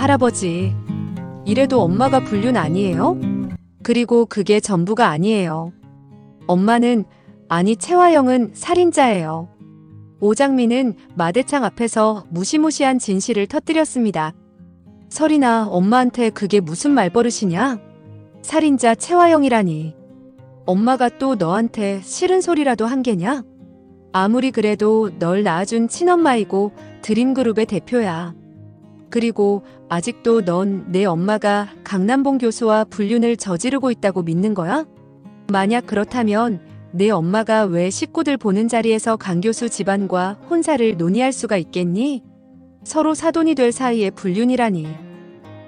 할아버지. 이래도 엄마가 불륜 아니에요? 그리고 그게 전부가 아니에요. 엄마는, 아니 채화영은 살인자예요. 오장미는 마대창 앞에서 무시무시한 진실을 터뜨렸습니다. 설이나 엄마한테 그게 무슨 말버릇이냐? 살인자 채화영이라니. 엄마가 또 너한테 싫은 소리라도 한 게냐? 아무리 그래도 널 낳아준 친엄마이고 드림그룹의 대표야. 그리고 아직도 넌 내 엄마가 강남봉 교수와 불륜을 저지르고 있다고 믿는 거야? 만약 그렇다면 내 엄마가 왜 식구들 보는 자리에서 강 교수 집안과 혼사를 논의할 수가 있겠니? 서로 사돈이 될 사이의 불륜이라니.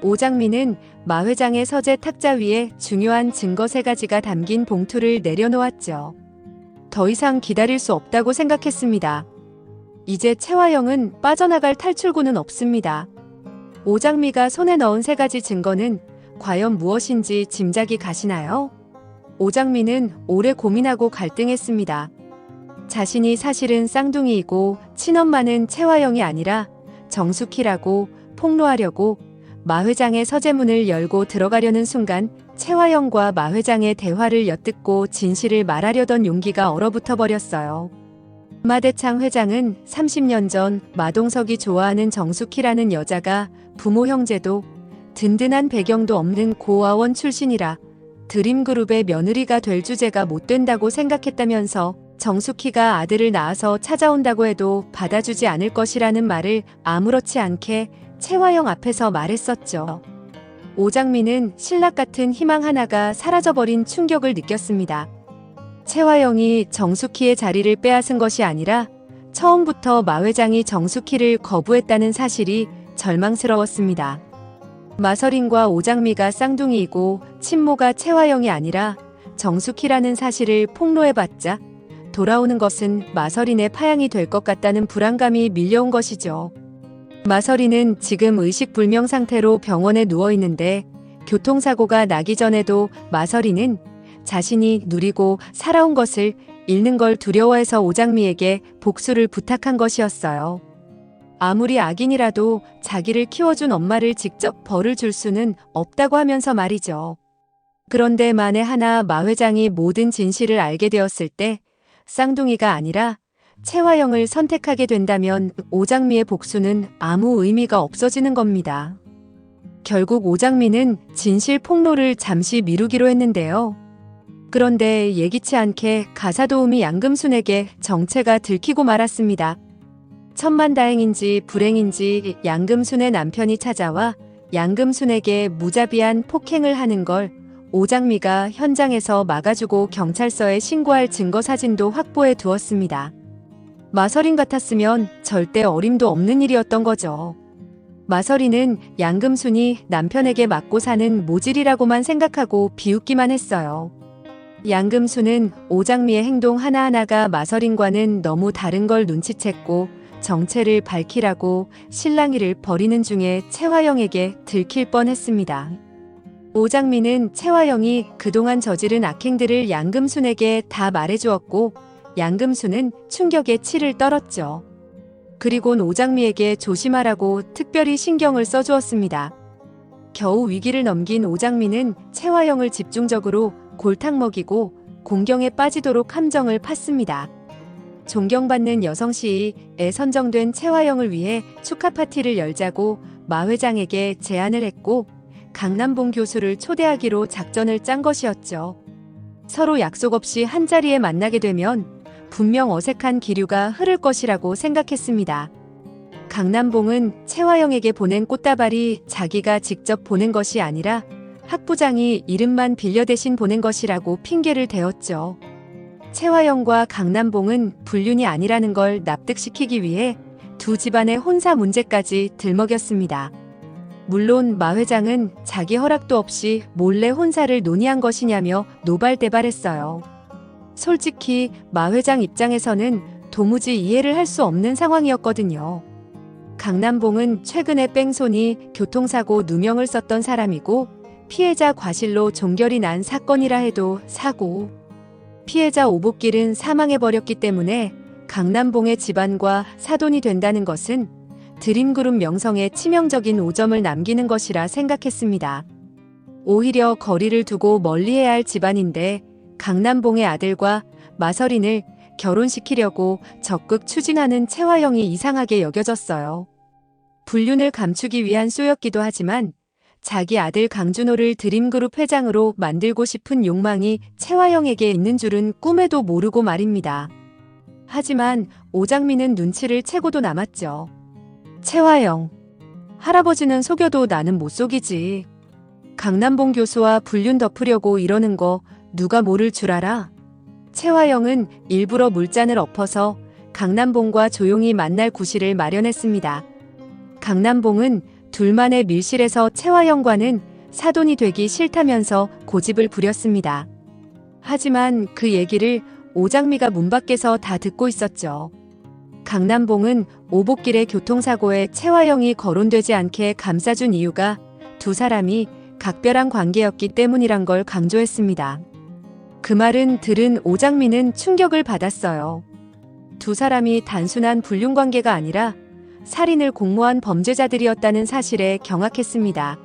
오장미는 마 회장의 서재 탁자 위에 중요한 증거 3가지가 담긴 봉투를 내려놓았죠. 더 이상 기다릴 수 없다고 생각했습니다. 이제 채화영은 빠져나갈 탈출구는 없습니다. 오장미가 손에 넣은 3가지 증거는 과연 무엇인지 짐작이 가시나요? 오장미는 오래 고민하고 갈등했습니다. 자신이 사실은 쌍둥이이고 친엄마는 채화영이 아니라 정숙희라고 폭로하려고 마 회장의 서재문을 열고 들어가려는 순간 채화영과 마 회장의 대화를 엿듣고 진실을 말하려던 용기가 얼어붙어 버렸어요. 마대창 회장은 30년 전 마동석이 좋아하는 정숙희라는 여자가 부모 형제도 든든한 배경도 없는 고아원 출신이라 드림그룹의 며느리가 될 주제가 못 된다고 생각했다면서 정숙희가 아들을 낳아서 찾아온다고 해도 받아주지 않을 것이라는 말을 아무렇지 않게 채화영 앞에서 말했었죠. 오장미는 신락 같은 희망 하나가 사라져버린 충격을 느꼈습니다. 채화영이 정숙희의 자리를 빼앗은 것이 아니라 처음부터 마 회장이 정숙희를 거부했다는 사실이 절망스러웠습니다. 마설인과 오장미가 쌍둥이이고 친모가 채화영이 아니라 정숙희라는 사실을 폭로해봤자 돌아오는 것은 마설인의 파양이 될 것 같다는 불안감이 밀려온 것이죠. 마설인은 지금 의식불명 상태로 병원에 누워있는데 교통사고가 나기 전에도 마설인은 자신이 누리고 살아온 것을 잃는 걸 두려워해서 오장미에게 복수를 부탁한 것이었어요. 아무리 악인이라도 자기를 키워준 엄마를 직접 벌을 줄 수는 없다고 하면서 말이죠. 그런데 만에 하나 마 회장이 모든 진실을 알게 되었을 때 쌍둥이가 아니라 채화영을 선택하게 된다면 오장미의 복수는 아무 의미가 없어지는 겁니다. 결국 오장미는 진실 폭로를 잠시 미루기로 했는데요. 그런데 예기치 않게 가사도우미 양금순에게 정체가 들키고 말았습니다. 천만다행인지 불행인지 양금순의 남편이 찾아와 양금순에게 무자비한 폭행을 하는 걸 오장미가 현장에서 막아주고 경찰서에 신고할 증거 사진도 확보해 두었습니다. 마설인 같았으면 절대 어림도 없는 일이었던 거죠. 마설이는 양금순이 남편에게 맞고 사는 모질이라고만 생각하고 비웃기만 했어요. 양금순은 오장미의 행동 하나하나가 마설인과는 너무 다른 걸 눈치챘고 정체를 밝히라고 실랑이를 벌이는 중에 채화영에게 들킬 뻔했습니다. 오장미는 채화영이 그동안 저지른 악행들을 양금순에게 다 말해주었고 양금순은 충격에 치를 떨었죠. 그리곤 오장미에게 조심하라고 특별히 신경을 써주었습니다. 겨우 위기를 넘긴 오장미는 채화영을 집중적으로 골탕 먹이고 공경에 빠지도록 함정을 팠습니다. 존경받는 여성 시인에 선정된 채화영을 위해 축하 파티를 열자고 마 회장에게 제안을 했고 강남봉 교수를 초대하기로 작전을 짠 것이었죠. 서로 약속 없이 한자리에 만나게 되면 분명 어색한 기류가 흐를 것이라고 생각했습니다. 강남봉은 채화영에게 보낸 꽃다발이 자기가 직접 보낸 것이 아니라 학부장이 이름만 빌려 대신 보낸 것이라고 핑계를 대었죠. 채화영과 강남봉은 불륜이 아니라는 걸 납득시키기 위해 두 집안의 혼사 문제까지 들먹였습니다. 물론 마 회장은 자기 허락도 없이 몰래 혼사를 논의한 것이냐며 노발대발했어요. 솔직히 마 회장 입장에서는 도무지 이해를 할 수 없는 상황이었거든요. 강남봉은 최근에 뺑소니, 교통사고 누명을 썼던 사람이고 피해자 과실로 종결이 난 사건이라 해도 사고, 피해자 오복길은 사망해버렸기 때문에 강남봉의 집안과 사돈이 된다는 것은 드림그룹 명성에 치명적인 오점을 남기는 것이라 생각했습니다. 오히려 거리를 두고 멀리해야 할 집안인데 강남봉의 아들과 마서린을 결혼시키려고 적극 추진하는 채화영이 이상하게 여겨졌어요. 불륜을 감추기 위한 쇼였기도 하지만 자기 아들 강준호를 드림그룹 회장으로 만들고 싶은 욕망이 채화영에게 있는 줄은 꿈에도 모르고 말입니다. 하지만 오장민은 눈치를 채고도 남았죠. 채화영, 할아버지는 속여도 나는 못 속이지. 강남봉 교수와 불륜 덮으려고 이러는 거 누가 모를 줄 알아? 채화영은 일부러 물잔을 엎어서 강남봉과 조용히 만날 구실을 마련했습니다. 강남봉은 둘만의 밀실에서 채화영과는 사돈이 되기 싫다면서 고집을 부렸습니다. 하지만 그 얘기를 오장미가 문 밖에서 다 듣고 있었죠. 강남봉은 오복길의 교통사고에 채화영이 거론되지 않게 감싸준 이유가 두 사람이 각별한 관계였기 때문이란 걸 강조했습니다. 그 말은 들은 오장미는 충격을 받았어요. 두 사람이 단순한 불륜 관계가 아니라 살인을 공모한 범죄자들이었다는 사실에 경악했습니다.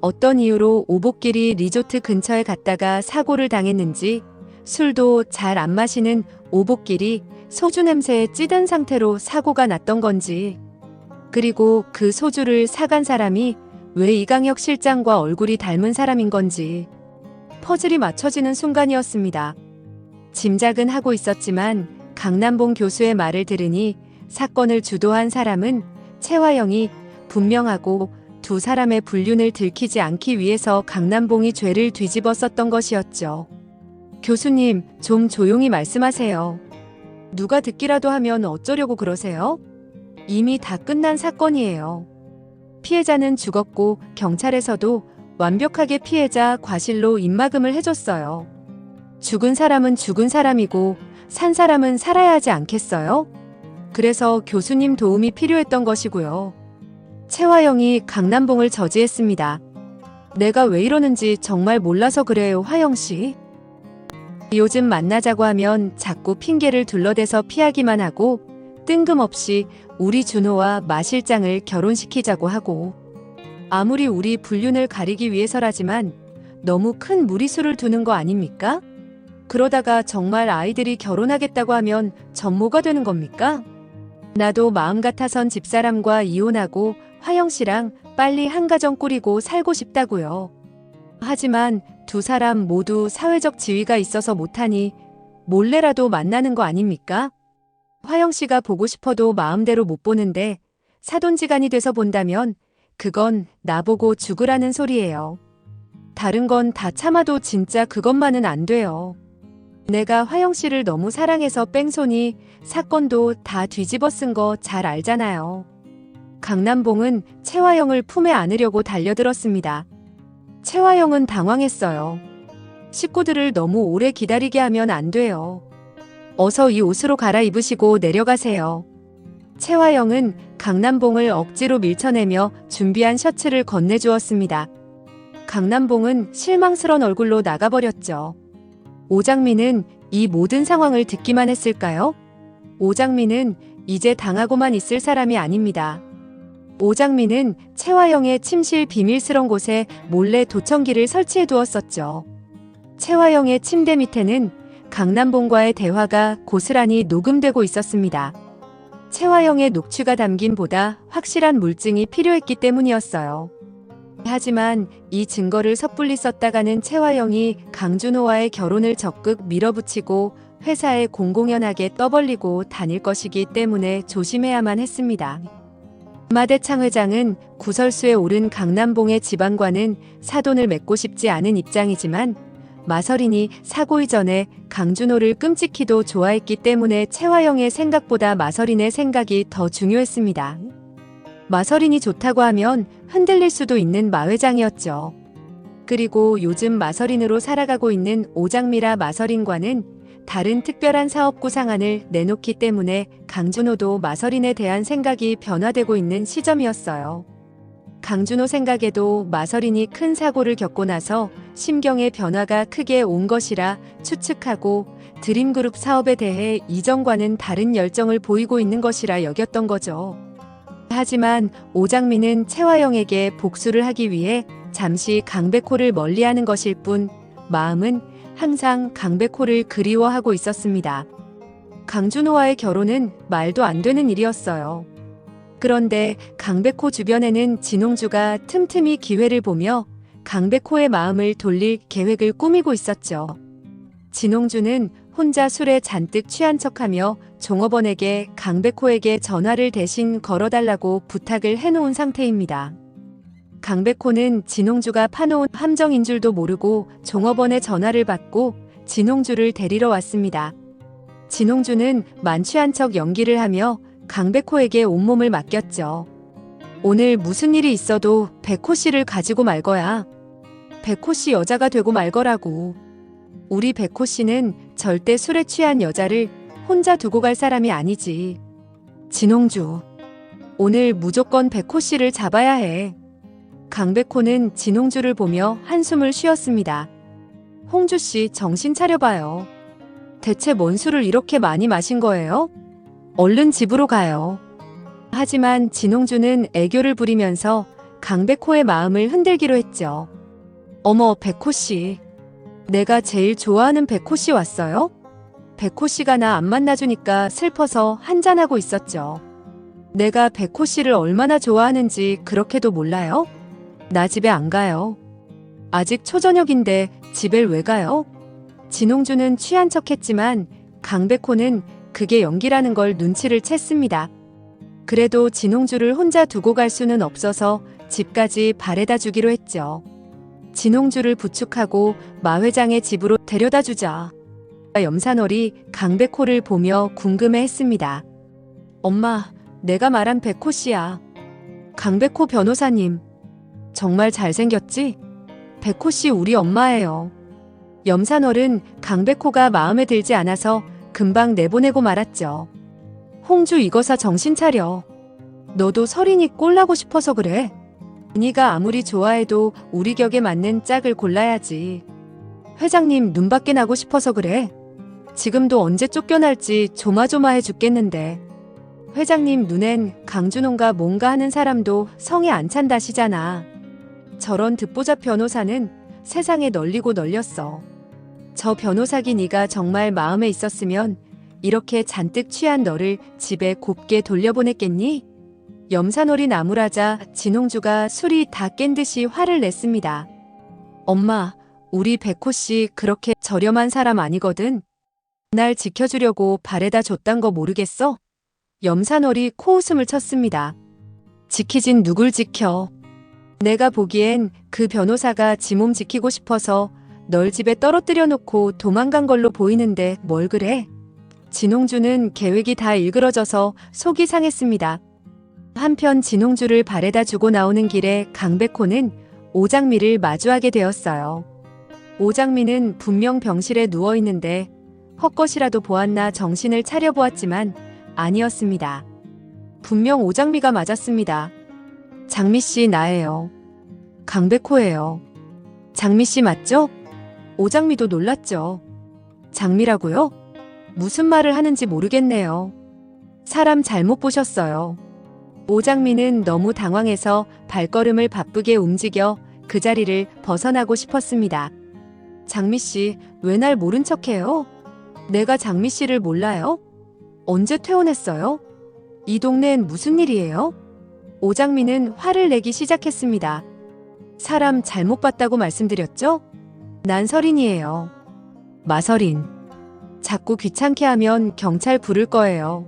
어떤 이유로 오복길이 리조트 근처에 갔다가 사고를 당했는지, 술도 잘 안 마시는 오복길이 소주 냄새에 찌든 상태로 사고가 났던 건지, 그리고 그 소주를 사간 사람이 왜 이강혁 실장과 얼굴이 닮은 사람인 건지 퍼즐이 맞춰지는 순간이었습니다. 짐작은 하고 있었지만 강남봉 교수의 말을 들으니 사건을 주도한 사람은 채화영이 분명하고 두 사람의 불륜을 들키지 않기 위해서 강남봉이 죄를 뒤집어 썼던 것이었죠. 교수님, 좀 조용히 말씀하세요. 누가 듣기라도 하면 어쩌려고 그러세요? 이미 다 끝난 사건이에요. 피해자는 죽었고 경찰에서도 완벽하게 피해자 과실로 입막음을 해줬어요. 죽은 사람은 죽은 사람이고 산 사람은 살아야 하지 않겠어요? 그래서 교수님 도움이 필요했던 것이고요. 채화영이 강남봉을 저지했습니다. 내가 왜 이러는지 정말 몰라서 그래요, 화영씨. 요즘 만나자고 하면 자꾸 핑계를 둘러대서 피하기만 하고 뜬금없이 우리 준호와 마 실장을 결혼시키자고 하고, 아무리 우리 불륜을 가리기 위해서라지만 너무 큰 무리수를 두는 거 아닙니까? 그러다가 정말 아이들이 결혼하겠다고 하면 전모가 되는 겁니까? 나도 마음 같아선 집사람과 이혼하고 화영씨랑 빨리 한 가정 꾸리고 살고 싶다고요. 하지만 두 사람 모두 사회적 지위가 있어서 못하니 몰래라도 만나는 거 아닙니까? 화영씨가 보고 싶어도 마음대로 못 보는데 사돈지간이 돼서 본다면 그건 나보고 죽으라는 소리예요. 다른 건 다 참아도 진짜 그것만은 안 돼요. 내가 화영씨를 너무 사랑해서 뺑소니, 사건도 다 뒤집어 쓴 거 잘 알잖아요. 강남봉은 채화영을 품에 안으려고 달려들었습니다. 채화영은 당황했어요. 식구들을 너무 오래 기다리게 하면 안 돼요. 어서 이 옷으로 갈아입으시고 내려가세요. 채화영은 강남봉을 억지로 밀쳐내며 준비한 셔츠를 건네주었습니다. 강남봉은 실망스런 얼굴로 나가버렸죠. 오장민은 이 모든 상황을 듣기만 했을까요? 오장민은 이제 당하고만 있을 사람이 아닙니다. 오장민은 채화영의 침실 비밀스러운 곳에 몰래 도청기를 설치해 두었었죠. 채화영의 침대 밑에는 강남봉과의 대화가 고스란히 녹음되고 있었습니다. 채화영의 녹취가 담긴 보다 확실한 물증이 필요했기 때문이었어요. 하지만 이 증거를 섣불리 썼다가는 채화영이 강준호와의 결혼을 적극 밀어붙이고 회사에 공공연하게 떠벌리고 다닐 것이기 때문에 조심해야만 했습니다. 마대창 회장은 구설수에 오른 강남봉의 집안과는 사돈을 맺고 싶지 않은 입장이지만 마서린이 사고 이전에 강준호를 끔찍히도 좋아했기 때문에 채화영의 생각보다 마서린의 생각이 더 중요했습니다. 마서린이 좋다고 하면 흔들릴 수도 있는 마 회장이었죠. 그리고 요즘 마서린으로 살아가고 있는 오장미라 마서린과는 다른 특별한 사업 구상안을 내놓기 때문에 강준호도 마서린에 대한 생각이 변화되고 있는 시점이었어요. 강준호 생각에도 마서린이 큰 사고를 겪고 나서 심경의 변화가 크게 온 것이라 추측하고 드림그룹 사업에 대해 이전과는 다른 열정을 보이고 있는 것이라 여겼던 거죠. 하지만 오장미는 채화영에게 복수를 하기 위해 잠시 강백호를 멀리하는 것일 뿐 마음은 항상 강백호를 그리워하고 있었습니다. 강준호와의 결혼은 말도 안 되는 일이었어요. 그런데 강백호 주변에는 진홍주가 틈틈이 기회를 보며 강백호의 마음을 돌릴 계획을 꾸미고 있었죠. 진홍주는 혼자 술에 잔뜩 취한 척하며 종업원에게 강백호에게 전화를 대신 걸어달라고 부탁을 해놓은 상태입니다. 강백호는 진홍주가 파놓은 함정인 줄도 모르고 종업원의 전화를 받고 진홍주를 데리러 왔습니다. 진홍주는 만취한 척 연기를 하며 강백호에게 온몸을 맡겼죠. 오늘 무슨 일이 있어도 백호 씨를 가지고 말 거야. 백호 씨 여자가 되고 말 거라고. 우리 백호 씨는 절대 술에 취한 여자를 혼자 두고 갈 사람이 아니지. 진홍주, 오늘 무조건 백호 씨를 잡아야 해. 강백호는 진홍주를 보며 한숨을 쉬었습니다. 홍주 씨 정신 차려봐요. 대체 뭔 술을 이렇게 많이 마신 거예요? 얼른 집으로 가요. 하지만 진홍주는 애교를 부리면서 강백호의 마음을 흔들기로 했죠. 어머, 백호 씨. 내가 제일 좋아하는 백호 씨 왔어요? 백호 씨가 나 안 만나주니까 슬퍼서 한잔하고 있었죠. 내가 백호 씨를 얼마나 좋아하는지 그렇게도 몰라요? 나 집에 안 가요. 아직 초저녁인데 집에 왜 가요? 진홍주는 취한 척했지만 강백호는 그게 연기라는 걸 눈치를 챘습니다. 그래도 진홍주를 혼자 두고 갈 수는 없어서 집까지 바래다 주기로 했죠. 진홍주를 부축하고 마 회장의 집으로 데려다 주자. 염산월이 강백호를 보며 궁금해했습니다. 엄마, 내가 말한 백호 씨야. 강백호 변호사님. 정말 잘생겼지? 백호 씨 우리 엄마예요. 염산월은 강백호가 마음에 들지 않아서 금방 내보내고 말았죠. 홍주 이거사 정신 차려. 너도 설인이 꼴나고 싶어서 그래. 은희가 아무리 좋아해도 우리 격에 맞는 짝을 골라야지. 회장님 눈밖에 나고 싶어서 그래. 지금도 언제 쫓겨날지 조마조마해 죽겠는데. 회장님 눈엔 강준홍과 뭔가 하는 사람도 성에 안 찬다시잖아. 저런 듣보잡 변호사는 세상에 널리고 널렸어. 저 변호사기 네가 정말 마음에 있었으면 이렇게 잔뜩 취한 너를 집에 곱게 돌려보냈겠니? 염산월이 나무라자 진홍주가 술이 다 깬 듯이 화를 냈습니다. 엄마, 우리 백호 씨 그렇게 저렴한 사람 아니거든. 날 지켜주려고 바래다 줬단 거 모르겠어? 염산월이 코웃음을 쳤습니다. 지키진 누굴 지켜. 내가 보기엔 그 변호사가 지 몸 지키고 싶어서 널 집에 떨어뜨려 놓고 도망간 걸로 보이는데 뭘 그래? 진홍주는 계획이 다 일그러져서 속이 상했습니다. 한편 진홍주를 바래다 주고 나오는 길에 강백호는 오장미를 마주하게 되었어요. 오장미는 분명 병실에 누워 있는데 헛것이라도 보았나 정신을 차려보았지만 아니었습니다. 분명 오장미가 맞았습니다. 장미씨 나예요. 강백호예요. 장미씨 맞죠? 오장미도 놀랐죠. 장미라고요? 무슨 말을 하는지 모르겠네요. 사람 잘못 보셨어요. 오장미는 너무 당황해서 발걸음을 바쁘게 움직여 그 자리를 벗어나고 싶었습니다. 장미씨, 왜 날 모른 척해요? 내가 장미씨를 몰라요? 언제 퇴원했어요? 이 동네엔 무슨 일이에요? 오장미는 화를 내기 시작했습니다. 사람 잘못 봤다고 말씀드렸죠? 난 설인이에요. 마설인. 자꾸 귀찮게 하면 경찰 부를 거예요.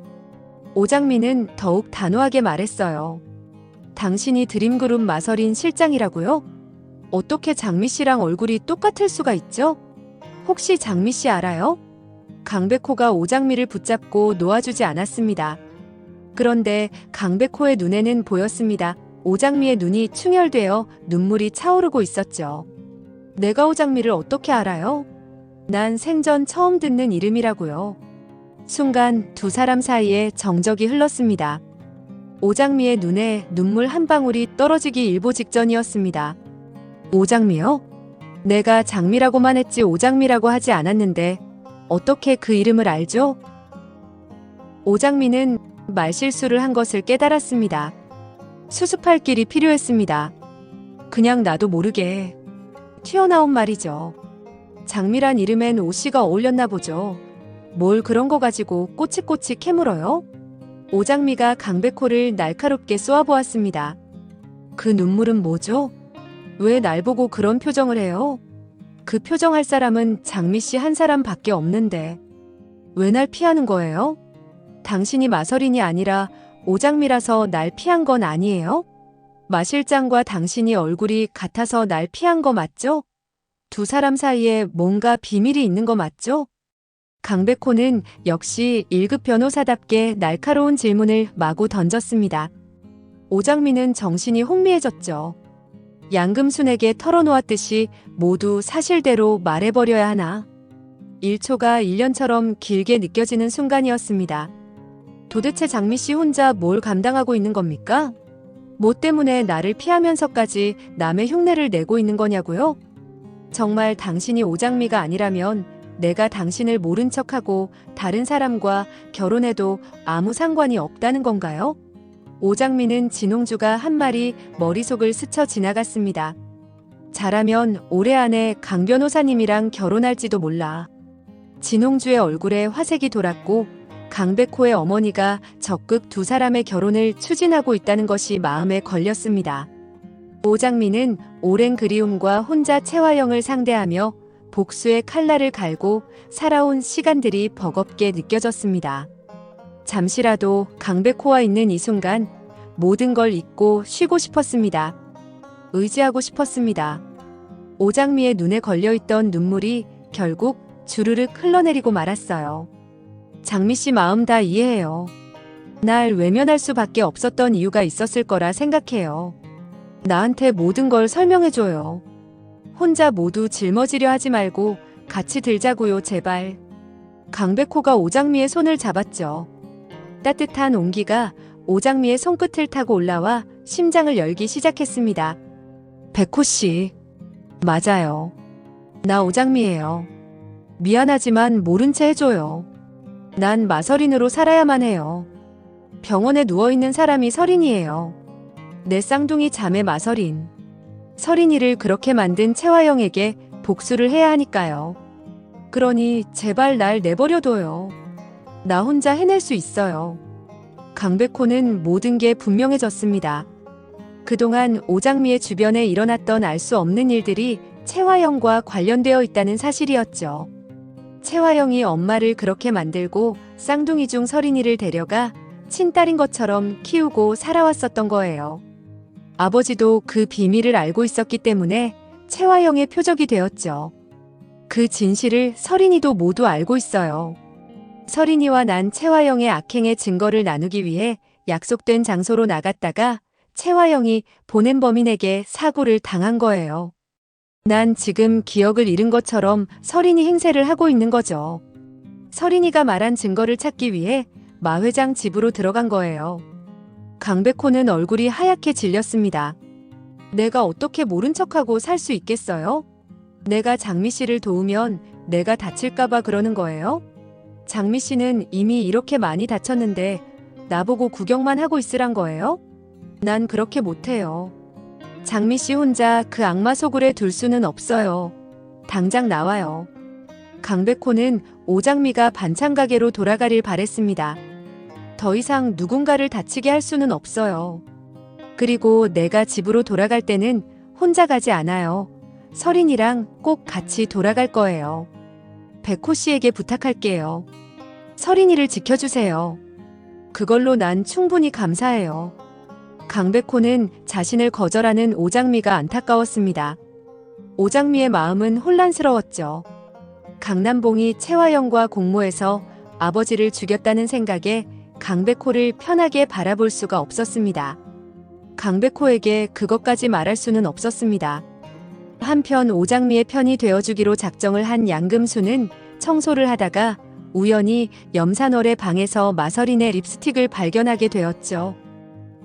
오장미는 더욱 단호하게 말했어요. 당신이 드림그룹 마설인 실장이라고요? 어떻게 장미씨랑 얼굴이 똑같을 수가 있죠? 혹시 장미씨 알아요? 강백호가 오장미를 붙잡고 놓아주지 않았습니다. 그런데 강백호의 눈에는 보였습니다. 오장미의 눈이 충혈되어 눈물이 차오르고 있었죠. 내가 오장미를 어떻게 알아요? 난 생전 처음 듣는 이름이라고요. 순간 두 사람 사이에 정적이 흘렀습니다. 오장미의 눈에 눈물 한 방울이 떨어지기 일보 직전이었습니다. 오장미요? 내가 장미라고만 했지 오장미라고 하지 않았는데 어떻게 그 이름을 알죠? 오장미는 말실수를 한 것을 깨달았습니다. 수습할 길이 필요했습니다. 그냥 나도 모르게 튀어나온 말이죠. 장미란 이름엔 오씨가 어울렸나 보죠. 뭘 그런 거 가지고 꼬치꼬치 캐물어요? 오장미가 강백호를 날카롭게 쏘아보았습니다. 그 눈물은 뭐죠? 왜 날 보고 그런 표정을 해요? 그 표정할 사람은 장미씨 한 사람밖에 없는데 왜 날 피하는 거예요? 당신이 마설인이 아니라 오장미라서 날 피한 건 아니에요? 마 실장과 당신이 얼굴이 같아서 날 피한 거 맞죠? 두 사람 사이에 뭔가 비밀이 있는 거 맞죠? 강백호는 역시 1급 변호사답게 날카로운 질문을 마구 던졌습니다. 오장미는 정신이 혼미해졌죠. 양금순에게 털어놓았듯이 모두 사실대로 말해버려야 하나. 1초가 1년처럼 길게 느껴지는 순간이었습니다. 도대체 장미씨 혼자 뭘 감당하고 있는 겁니까? 뭐 때문에 나를 피하면서까지 남의 흉내를 내고 있는 거냐고요? 정말 당신이 오장미가 아니라면 내가 당신을 모른 척하고 다른 사람과 결혼해도 아무 상관이 없다는 건가요? 오장미는 진홍주가 한 말이 머릿속을 스쳐 지나갔습니다. 잘하면 올해 안에 강 변호사님이랑 결혼할지도 몰라. 진홍주의 얼굴에 화색이 돌았고 강백호의 어머니가 적극 두 사람의 결혼을 추진하고 있다는 것이 마음에 걸렸습니다. 오장미는 오랜 그리움과 혼자 채화영을 상대하며 복수의 칼날을 갈고 살아온 시간들이 버겁게 느껴졌습니다. 잠시라도 강백호와 있는 이 순간 모든 걸 잊고 쉬고 싶었습니다. 의지하고 싶었습니다. 오장미의 눈에 걸려있던 눈물이 결국 주르륵 흘러내리고 말았어요. 장미씨 마음 다 이해해요. 날 외면할 수밖에 없었던 이유가 있었을 거라 생각해요. 나한테 모든 걸 설명해줘요. 혼자 모두 짊어지려 하지 말고 같이 들자고요, 제발. 강백호가 오장미의 손을 잡았죠. 따뜻한 온기가 오장미의 손끝을 타고 올라와 심장을 열기 시작했습니다. 백호씨. 맞아요. 나 오장미예요. 미안하지만 모른 채 해줘요. 난 마설인으로 살아야만 해요. 병원에 누워있는 사람이 설인이에요. 내 쌍둥이 자매 마설인. 설인이를 그렇게 만든 채화영에게 복수를 해야 하니까요. 그러니 제발 날 내버려둬요. 나 혼자 해낼 수 있어요. 강백호는 모든 게 분명해졌습니다. 그동안 오장미의 주변에 일어났던 알 수 없는 일들이 채화영과 관련되어 있다는 사실이었죠. 채화영이 엄마를 그렇게 만들고 쌍둥이 중 설인이를 데려가 친딸인 것처럼 키우고 살아왔었던 거예요. 아버지도 그 비밀을 알고 있었기 때문에 채화영의 표적이 되었죠. 그 진실을 설인이도 모두 알고 있어요. 설인이와 난 채화영의 악행의 증거를 나누기 위해 약속된 장소로 나갔다가 채화영이 보낸 범인에게 사고를 당한 거예요. 난 지금 기억을 잃은 것처럼 설인이 행세를 하고 있는 거죠. 설인이가 말한 증거를 찾기 위해 마 회장 집으로 들어간 거예요. 강백호는 얼굴이 하얗게 질렸습니다. 내가 어떻게 모른 척하고 살 수 있겠어요? 내가 장미 씨를 도우면 내가 다칠까봐 그러는 거예요? 장미 씨는 이미 이렇게 많이 다쳤는데 나보고 구경만 하고 있으란 거예요? 난 그렇게 못해요. 장미 씨 혼자 그 악마 소굴에 둘 수는 없어요. 당장 나와요. 강백호는 오장미가 반찬 가게로 돌아가길 바랬습니다. 더 이상 누군가를 다치게 할 수는 없어요. 그리고 내가 집으로 돌아갈 때는 혼자 가지 않아요. 설인이랑 꼭 같이 돌아갈 거예요. 백호 씨에게 부탁할게요. 설인이를 지켜주세요. 그걸로 난 충분히 감사해요. 강백호는 자신을 거절하는 오장미가 안타까웠습니다. 오장미의 마음은 혼란스러웠죠. 강남봉이 채화영과 공모해서 아버지를 죽였다는 생각에 강백호를 편하게 바라볼 수가 없었습니다. 강백호에게 그것까지 말할 수는 없었습니다. 한편 오장미의 편이 되어주기로 작정을 한 양금수는 청소를 하다가 우연히 염산월의 방에서 마설인의 립스틱을 발견하게 되었죠.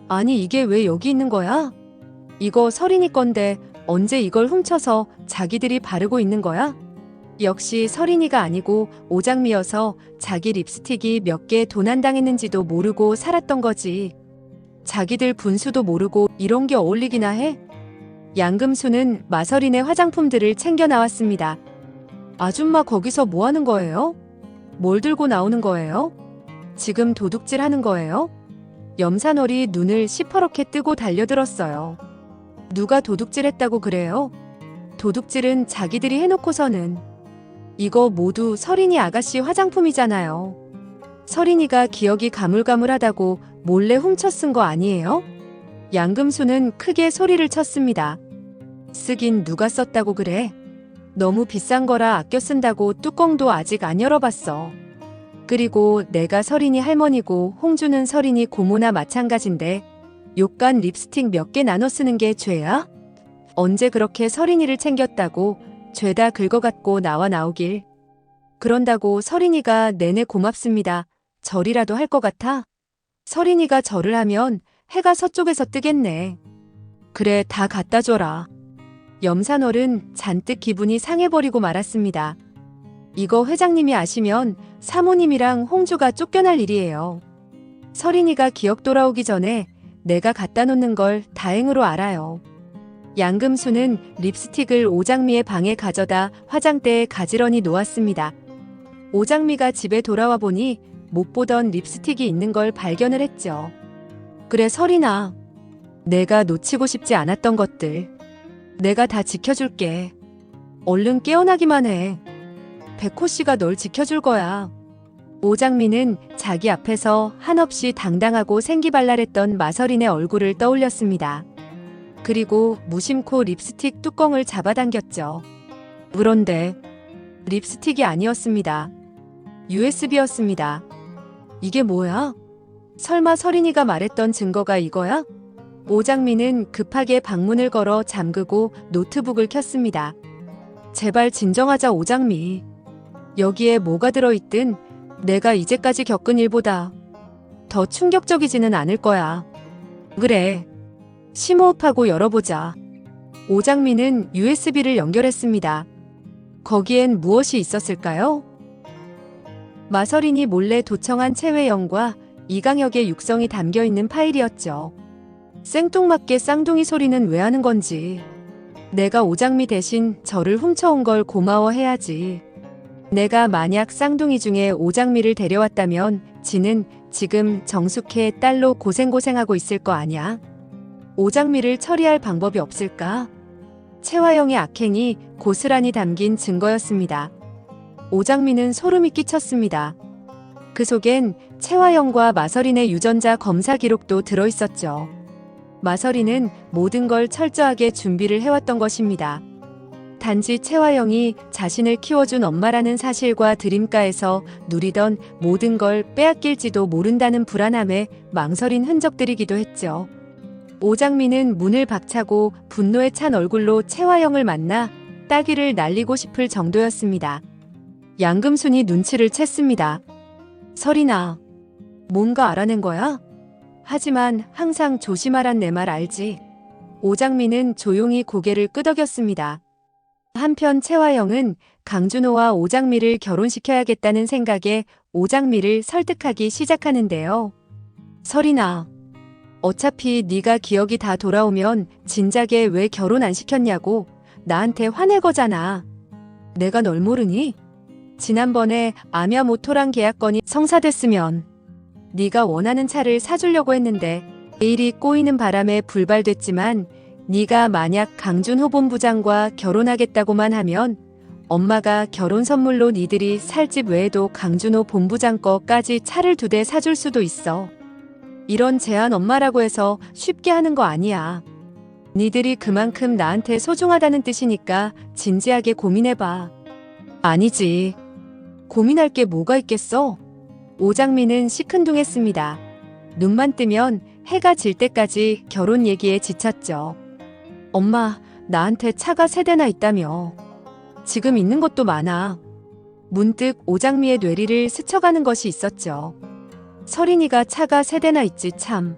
아니 이게 왜 여기 있는 거야? 이거 설인이 건데 언제 이걸 훔쳐서 자기들이 바르고 있는 거야? 역시 설인이가 아니고 오장미여서 자기 립스틱이 몇 개 도난당했는지도 모르고 살았던 거지. 자기들 분수도 모르고 이런 게 어울리기나 해? 양금수는 마서린의 화장품들을 챙겨 나왔습니다. 아줌마 거기서 뭐 하는 거예요? 뭘 들고 나오는 거예요? 지금 도둑질 하는 거예요? 염산월이 눈을 시퍼렇게 뜨고 달려들었어요. 누가 도둑질했다고 그래요? 도둑질은 자기들이 해놓고서는. 이거 모두 서린이 아가씨 화장품이잖아요. 서린이가 기억이 가물가물하다고 몰래 훔쳐 쓴 거 아니에요? 양금수는 크게 소리를 쳤습니다. 쓰긴 누가 썼다고 그래? 너무 비싼 거라 아껴 쓴다고 뚜껑도 아직 안 열어봤어. 그리고 내가 서린이 할머니고 홍주는 서린이 고모나 마찬가지인데 욕간 립스틱 몇 개 나눠 쓰는 게 죄야? 언제 그렇게 서린이를 챙겼다고 죄다 긁어갖고 나오길. 그런다고 서린이가 내내 고맙습니다. 절이라도 할 것 같아? 서린이가 절을 하면 해가 서쪽에서 뜨겠네. 그래, 다 갖다 줘라. 염산월은 잔뜩 기분이 상해버리고 말았습니다. 이거 회장님이 아시면 사모님이랑 홍주가 쫓겨날 일이에요. 서린이가 기억 돌아오기 전에 내가 갖다 놓는 걸 다행으로 알아요. 양금수는 립스틱을 오장미의 방에 가져다 화장대에 가지런히 놓았습니다. 오장미가 집에 돌아와 보니 못 보던 립스틱이 있는 걸 발견을 했죠. 그래, 서린아. 내가 놓치고 싶지 않았던 것들. 내가 다 지켜줄게. 얼른 깨어나기만 해. 백호 씨가 널 지켜줄 거야. 오장미는 자기 앞에서 한없이 당당하고 생기발랄했던 마서린의 얼굴을 떠올렸습니다. 그리고 무심코 립스틱 뚜껑을 잡아당겼죠. 그런데 립스틱이 아니었습니다. USB였습니다. 이게 뭐야? 설마 서린이가 말했던 증거가 이거야? 오장미는 급하게 방문을 걸어 잠그고 노트북을 켰습니다. 제발 진정하자, 오장미. 여기에 뭐가 들어있든 내가 이제까지 겪은 일보다 더 충격적이지는 않을 거야. 그래. 심호흡하고 열어보자. 오장미는 USB를 연결했습니다. 거기엔 무엇이 있었을까요? 마서린이 몰래 도청한 최회영과 이강혁의 육성이 담겨있는 파일이었죠. 생뚱맞게 쌍둥이 소리는 왜 하는 건지. 내가 오장미 대신 저를 훔쳐온 걸 고마워해야지. 내가 만약 쌍둥이 중에 오장미를 데려왔다면 지는 지금 정숙해 딸로 고생하고 있을 거 아냐? 오장미를 처리할 방법이 없을까? 최화영의 악행이 고스란히 담긴 증거였습니다. 오장미는 소름이 끼쳤습니다. 그 속엔 최화영과 마서린의 유전자 검사 기록도 들어있었죠. 마서린은 모든 걸 철저하게 준비를 해왔던 것입니다. 단지 최화영이 자신을 키워준 엄마라는 사실과 드림가에서 누리던 모든 걸 빼앗길지도 모른다는 불안함에 망설인 흔적들이기도 했죠. 오장미는 문을 박차고 분노에 찬 얼굴로 최화영을 만나 따귀를 날리고 싶을 정도였습니다. 양금순이 눈치를 챘습니다. 서린아, 뭔가 알아낸 거야? 하지만 항상 조심하란 내 말 알지? 오장미는 조용히 고개를 끄덕였습니다. 한편 최화영은 강준호와 오장미를 결혼시켜야겠다는 생각에 오장미를 설득하기 시작하는데요. 서린아, 어차피 네가 기억이 다 돌아오면 진작에 왜 결혼 안 시켰냐고 나한테 화낼 거잖아. 내가 널 모르니? 지난번에 아미야모토랑 계약건이 성사됐으면 네가 원하는 차를 사주려고 했는데 내일이 꼬이는 바람에 불발됐지만 네가 만약 강준호 본부장과 결혼하겠다고만 하면 엄마가 결혼 선물로 니들이 살 집 외에도 강준호 본부장 거까지 차를 2대 사줄 수도 있어. 이런 제안 엄마라고 해서 쉽게 하는 거 아니야. 니들이 그만큼 나한테 소중하다는 뜻이니까 진지하게 고민해봐. 아니지. 고민할 게 뭐가 있겠어? 오장미는 시큰둥했습니다. 눈만 뜨면 해가 질 때까지 결혼 얘기에 지쳤죠. 엄마, 나한테 차가 3대나 있다며. 지금 있는 것도 많아. 문득 오장미의 뇌리를 스쳐가는 것이 있었죠. 서린이가 차가 3대나 있지 참.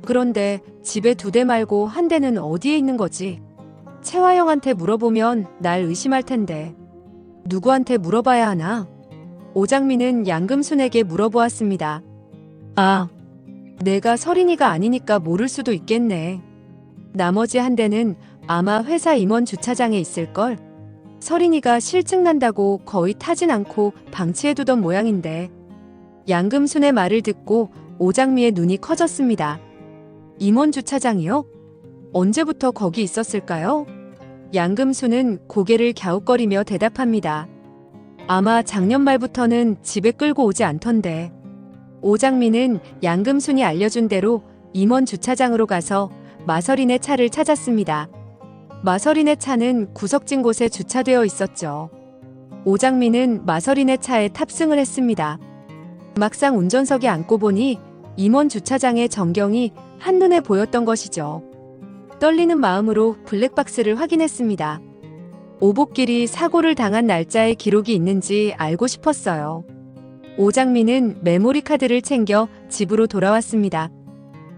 그런데 집에 2대 말고 1대는 어디에 있는 거지? 최화영한테 물어보면 날 의심할 텐데. 누구한테 물어봐야 하나? 오장미는 양금순에게 물어보았습니다. 아, 내가 서린이가 아니니까 모를 수도 있겠네. 나머지 한 대는 아마 회사 임원 주차장에 있을걸. 서린이가 실증 난다고 거의 타진 않고 방치해두던 모양인데. 양금순의 말을 듣고 오장미의 눈이 커졌습니다. 임원 주차장이요? 언제부터 거기 있었을까요? 양금순은 고개를 갸웃거리며 대답합니다. 아마 작년 말부터는 집에 끌고 오지 않던데. 오장미는 양금순이 알려준 대로 임원 주차장으로 가서 마서린의 차를 찾았습니다. 마서린의 차는 구석진 곳에 주차되어 있었죠. 오장미는 마서린의 차에 탑승을 했습니다. 막상 운전석에 앉고 보니 임원 주차장의 전경이 한눈에 보였던 것이죠. 떨리는 마음으로 블랙박스를 확인했습니다. 오복길이 사고를 당한 날짜의 기록이 있는지 알고 싶었어요. 오장미는 메모리 카드를 챙겨 집으로 돌아왔습니다.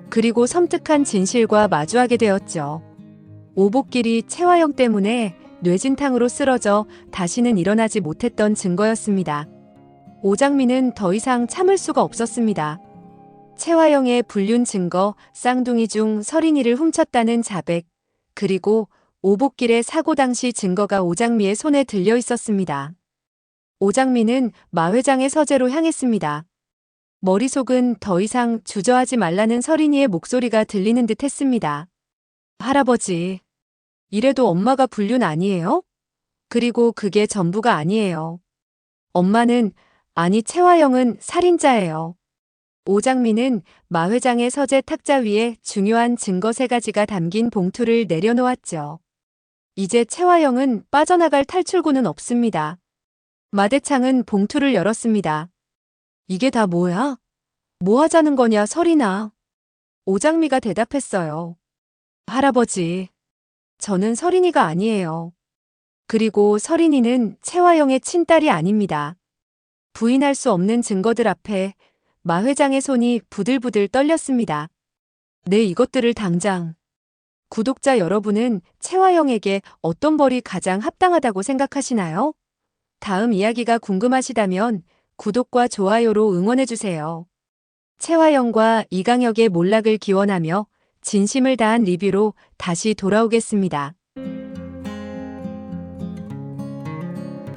그리고 섬뜩한 진실과 마주하게 되었죠. 오복길이 채화영 때문에 뇌진탕으로 쓰러져 다시는 일어나지 못했던 증거였습니다. 오장미는 더 이상 참을 수가 없었습니다. 채화영의 불륜 증거, 쌍둥이 중 서린이를 훔쳤다는 자백, 그리고 오복길의 사고 당시 증거가 오장미의 손에 들려 있었습니다. 오장미는 마 회장의 서재로 향했습니다. 머릿속은 더 이상 주저하지 말라는 서린이의 목소리가 들리는 듯 했습니다. 할아버지, 이래도 엄마가 불륜 아니에요? 그리고 그게 전부가 아니에요. 엄마는, 아니 채화영은 살인자예요. 오장미는 마 회장의 서재 탁자 위에 중요한 증거 3가지가 담긴 봉투를 내려놓았죠. 이제 채화영은 빠져나갈 탈출구는 없습니다. 마대창은 봉투를 열었습니다. 이게 다 뭐야? 뭐 하자는 거냐, 서린아? 오장미가 대답했어요. 할아버지, 저는 서린이가 아니에요. 그리고 서린이는 채화영의 친딸이 아닙니다. 부인할 수 없는 증거들 앞에 마 회장의 손이 부들부들 떨렸습니다. 네, 이것들을 당장. 구독자 여러분은 채화영에게 어떤 벌이 가장 합당하다고 생각하시나요? 다음 이야기가 궁금하시다면 구독과 좋아요로 응원해주세요. 채화영과 이강혁의 몰락을 기원하며 진심을 다한 리뷰로 다시 돌아오겠습니다.